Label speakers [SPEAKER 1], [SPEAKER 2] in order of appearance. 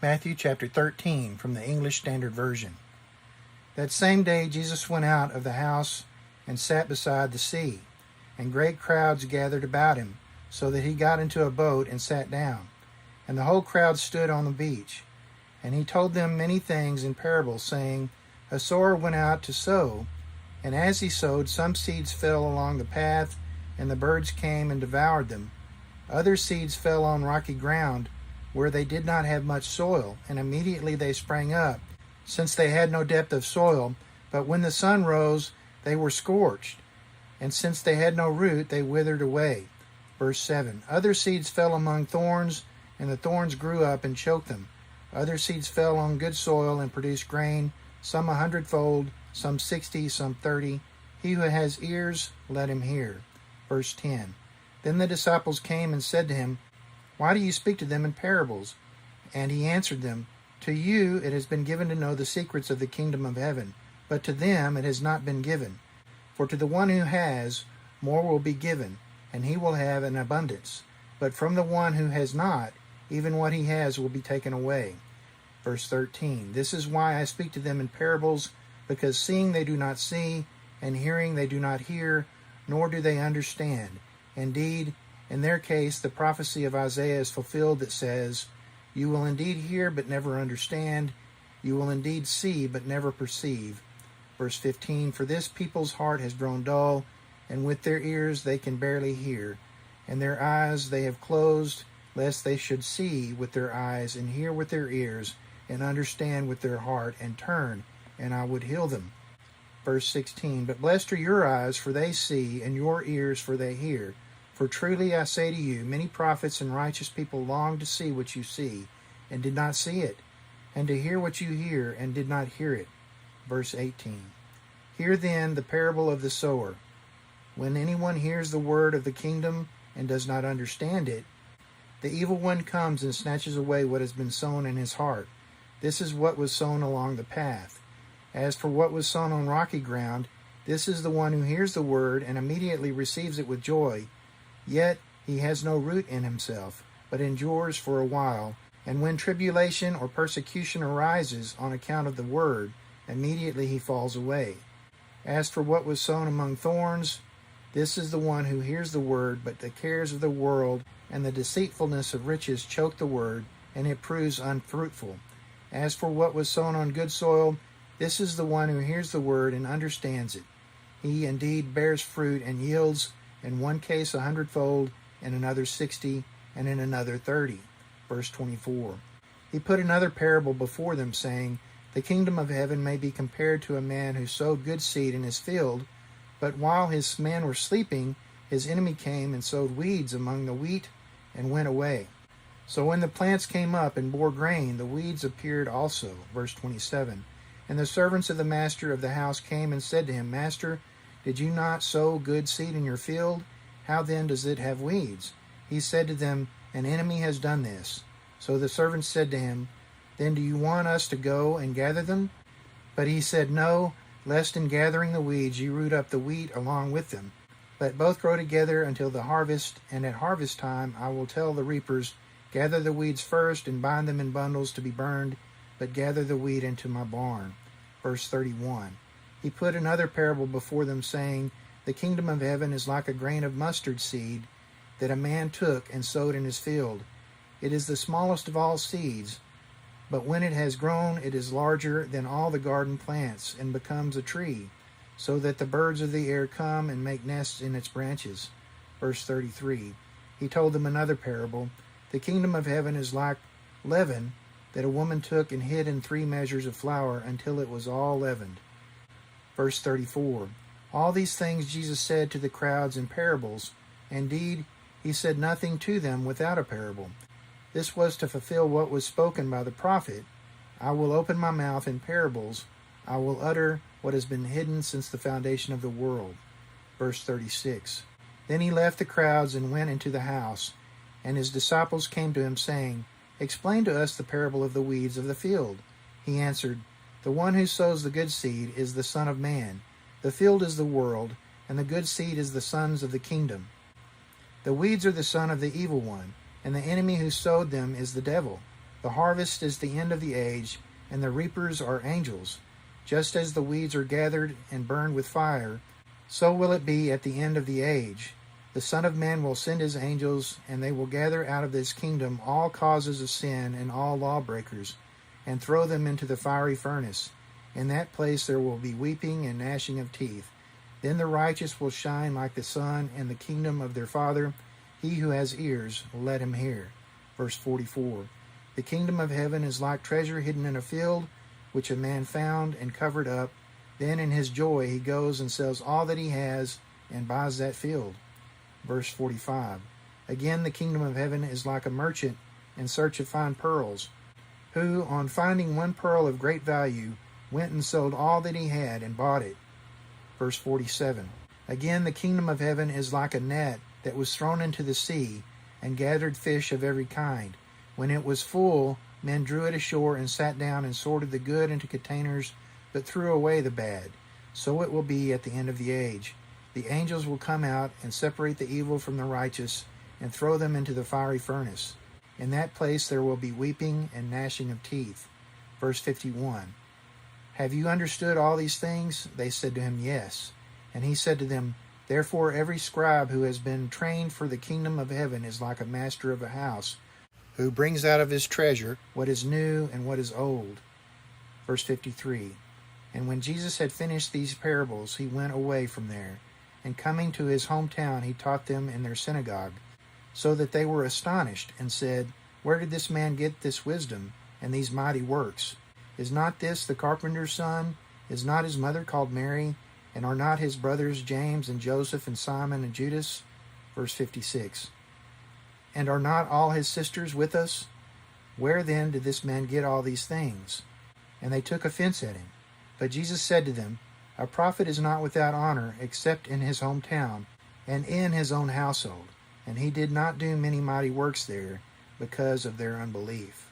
[SPEAKER 1] Matthew chapter 13 from the English Standard Version. That same day Jesus went out of the house and sat beside the sea, and great crowds gathered about him, so that he got into a boat and sat down. And the whole crowd stood on the beach. And he told them many things in parables, saying, A sower went out to sow, and as he sowed, some seeds fell along the path, and the birds came and devoured them. Other seeds fell on rocky ground, where they did not have much soil, and immediately they sprang up, since they had no depth of soil. But when the sun rose, they were scorched, and since they had no root, they withered away. Verse 7. Other seeds fell among thorns, and the thorns grew up and choked them. Other seeds fell on good soil and produced grain, some 100-fold, some 60, some 30. He who has ears, let him hear. Verse 10. Then the disciples came and said to him, Why do you speak to them in parables? And he answered them, To you it has been given to know the secrets of the kingdom of heaven, but to them it has not been given. For to the one who has, more will be given, and he will have an abundance. But from the one who has not, even what he has will be taken away. Verse 13. This is why I speak to them in parables, because seeing they do not see, and hearing they do not hear, nor do they understand. Indeed, in their case, the prophecy of Isaiah is fulfilled that says, You will indeed hear, but never understand. You will indeed see, but never perceive. Verse 15, For this people's heart has grown dull, and with their ears they can barely hear, and their eyes they have closed, lest they should see with their eyes, and hear with their ears, and understand with their heart, and turn, and I would heal them. Verse 16, But blessed are your eyes, for they see, and your ears, for they hear. For truly I say to you, many prophets and righteous people longed to see what you see, and did not see it, and to hear what you hear, and did not hear it. Verse 18. Hear then the parable of the sower. When anyone hears the word of the kingdom, and does not understand it, the evil one comes and snatches away what has been sown in his heart. This is what was sown along the path. As for what was sown on rocky ground, this is the one who hears the word, and immediately receives it with joy. Yet he has no root in himself, but endures for a while. And when tribulation or persecution arises on account of the word, immediately he falls away. As for what was sown among thorns, this is the one who hears the word, but the cares of the world and the deceitfulness of riches choke the word, and it proves unfruitful. As for what was sown on good soil, this is the one who hears the word and understands it. He indeed bears fruit and yields, in one case 100-fold, in another 60, and in another 30. Verse 24. He put another parable before them, saying, The kingdom of heaven may be compared to a man who sowed good seed in his field, but while his men were sleeping, his enemy came and sowed weeds among the wheat and went away. So when the plants came up and bore grain, the weeds appeared also. Verse 27. And the servants of the master of the house came and said to him, Master, did you not sow good seed in your field? How then does it have weeds? He said to them, An enemy has done this. So the servants said to him, Then do you want us to go and gather them? But he said, No, lest in gathering the weeds you root up the wheat along with them. Let both grow together until the harvest, and at harvest time I will tell the reapers, Gather the weeds first and bind them in bundles to be burned, but gather the wheat into my barn. Verse 31. He put another parable before them, saying, The kingdom of heaven is like a grain of mustard seed that a man took and sowed in his field. It is the smallest of all seeds, but when it has grown, it is larger than all the garden plants and becomes a tree, so that the birds of the air come and make nests in its branches. Verse 33. He told them another parable. The kingdom of heaven is like leaven that a woman took and hid in 3 measures of flour until it was all leavened. Verse 34. All these things Jesus said to the crowds in parables. Indeed, he said nothing to them without a parable. This was to fulfill what was spoken by the prophet. I will open my mouth in parables. I will utter what has been hidden since the foundation of the world. Verse 36. Then he left the crowds and went into the house, and his disciples came to him, saying, Explain to us the parable of the weeds of the field. He answered, The one who sows the good seed is the Son of Man. The field is the world, and the good seed is the sons of the kingdom. The weeds are the son of the evil one, and the enemy who sowed them is the devil. The harvest is the end of the age, and the reapers are angels. Just as the weeds are gathered and burned with fire, so will it be at the end of the age. The Son of Man will send his angels, and they will gather out of this kingdom all causes of sin and all lawbreakers, and throw them into the fiery furnace. In that place there will be weeping and gnashing of teeth. Then the righteous will shine like the sun in the kingdom of their Father. He who has ears, let him hear. Verse 44. The kingdom of heaven is like treasure hidden in a field, which a man found and covered up. Then in his joy he goes and sells all that he has and buys that field. Verse 45. Again, the kingdom of heaven is like a merchant in search of fine pearls, who, on finding one pearl of great value, went and sold all that he had and bought it. Verse 47. Again, the kingdom of heaven is like a net that was thrown into the sea and gathered fish of every kind. When it was full, men drew it ashore and sat down and sorted the good into containers, but threw away the bad. So it will be at the end of the age. The angels will come out and separate the evil from the righteous and throw them into the fiery furnace. In that place there will be weeping and gnashing of teeth. Verse 51. Have you understood all these things? They said to him, Yes. And he said to them, Therefore every scribe who has been trained for the kingdom of heaven is like a master of a house, who brings out of his treasure what is new and what is old. Verse 53. And when Jesus had finished these parables, he went away from there, and coming to his hometown, he taught them in their synagogue, so that they were astonished, and said, Where did this man get this wisdom and these mighty works? Is not this the carpenter's son? Is not his mother called Mary? And are not his brothers James and Joseph and Simon and Judas? Verse 56. And are not all his sisters with us? Where then did this man get all these things? And they took offense at him. But Jesus said to them, A prophet is not without honor except in his hometown and in his own household. And he did not do many mighty works there because of their unbelief.